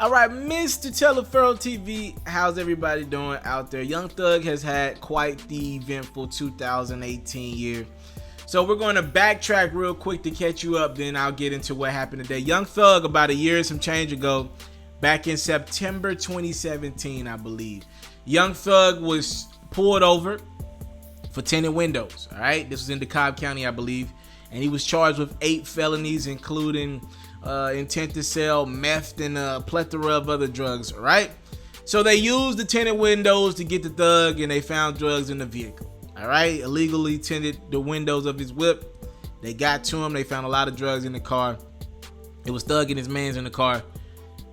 All right, Mr. Taliaferro TV, how's everybody doing out there? Young Thug has had quite the eventful 2018 year. So we're going to backtrack real quick to catch you up, then I'll get into what happened today. Young Thug, about a year and some change ago, back in September 2017, I believe, Young Thug was pulled over for tinted windows, all right? This was in DeKalb County, I believe, and he was charged with 8 felonies, including intent to sell meth and a plethora of other drugs, all right? So they used the tinted windows to get the Thug, and they found drugs in the vehicle, all right? Illegally tinted the windows of his whip. They got to him. They found a lot of drugs in the car. It was Thug and his mans in the car.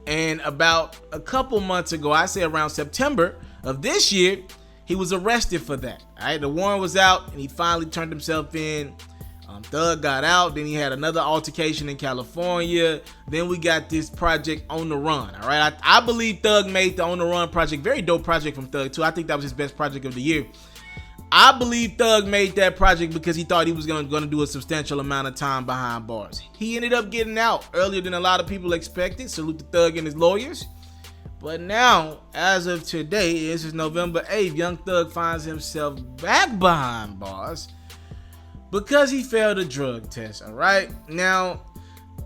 And about a couple months ago, I say around September of this year, he was arrested for that, all right? The warrant was out, and he finally turned himself in. Thug got out, then he had another altercation in California. Then we got this project On the Run, all right? I believe Thug made the On the Run project, very dope project from Thug too. I think that was his best project of the year. I believe Thug made that project because he thought he was going to do a substantial amount of time behind bars. He ended up getting out earlier than a lot of people expected. Salute to Thug and his lawyers. But now, as of today, this is November 8th, Young Thug finds himself back behind bars because he failed a drug test, all right? Now,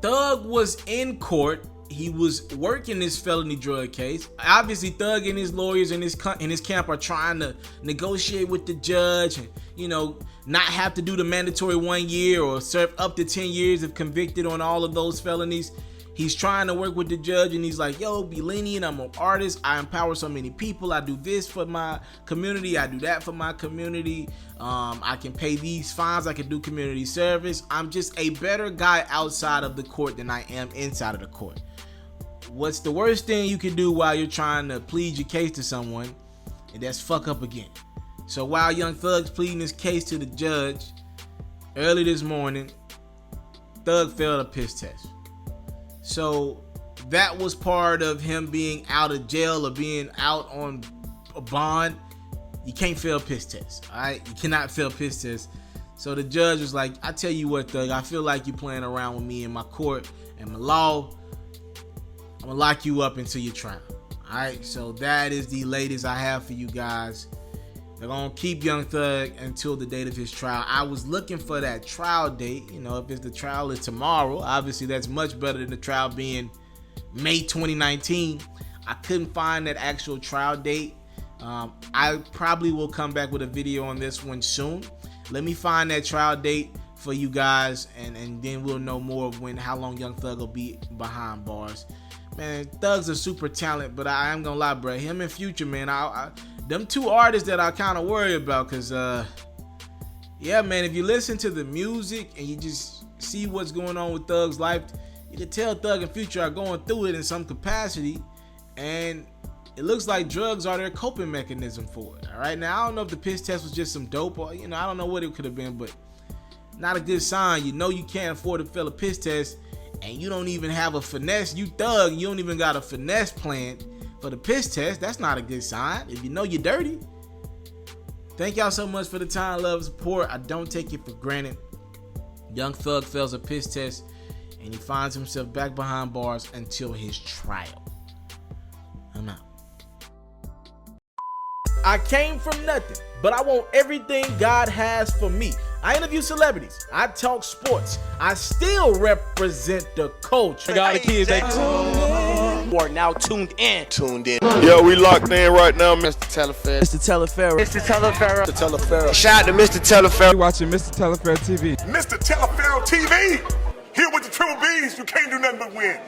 Thug was in court. He was working this felony drug case. Obviously, Thug and his lawyers and his camp are trying to negotiate with the judge and, you know, not have to do the mandatory 1 year or serve up to 10 years if convicted on all of those felonies. He's trying to work with the judge, and he's like, yo, be lenient. I'm an artist. I empower so many people. I do this for my community. I do that for my community. I can pay these fines. I can do community service. I'm just a better guy outside of the court than I am inside of the court. What's the worst thing you can do while you're trying to plead your case to someone? And that's fuck up again. So while Young Thug's pleading his case to the judge, early this morning, Thug failed a piss test. So that was part of him being out of jail or being out on a bond. You can't fail piss tests, all right? You cannot fail piss tests. So the judge was like, I tell you what, Thug, I feel like you're playing around with me in my court and my law. I'm gonna lock you up until your trial, all right? So that is the latest I have for you guys. They're gonna keep Young Thug until the date of his trial. I was looking for that trial date. You know, if the trial is tomorrow, obviously that's much better than the trial being May 2019. I couldn't find that actual trial date. I probably will come back with a video on this one soon. Let me find that trial date for you guys, and then we'll know more of how long Young Thug will be behind bars. Man, Thug's a super talent, but I am gonna lie, bro. Him and Future, man, them two artists that I kind of worry about, cause yeah, man, if you listen to the music and you just see what's going on with Thug's life, you can tell Thug and Future are going through it in some capacity, and it looks like drugs are their coping mechanism for it. All right, now I don't know if the piss test was just some dope or, you know, I don't know what it could have been, but not a good sign. You know you can't afford to fail a piss test, and you don't even have a finesse. You Thug, you don't even got a finesse plan for the piss test. That's not a good sign if you know you're dirty. Thank y'all so much for the time, love, support. I don't take it for granted. Young Thug fails a piss test, and he finds himself back behind bars until his trial. I'm out. I came from nothing, but I want everything God has for me. I interview celebrities. I talk sports. I still represent the culture. All the kids, they are now tuned in. Yo, we locked in right now, Mr. Taliaferro. Mr. Taliaferro. Mr. Taliaferro. Mr. Taliaferro. Shout out to Mr. Taliaferro. You're watching Mr. Taliaferro TV. Mr. Taliaferro TV, here with the triple B's, you can't do nothing but win.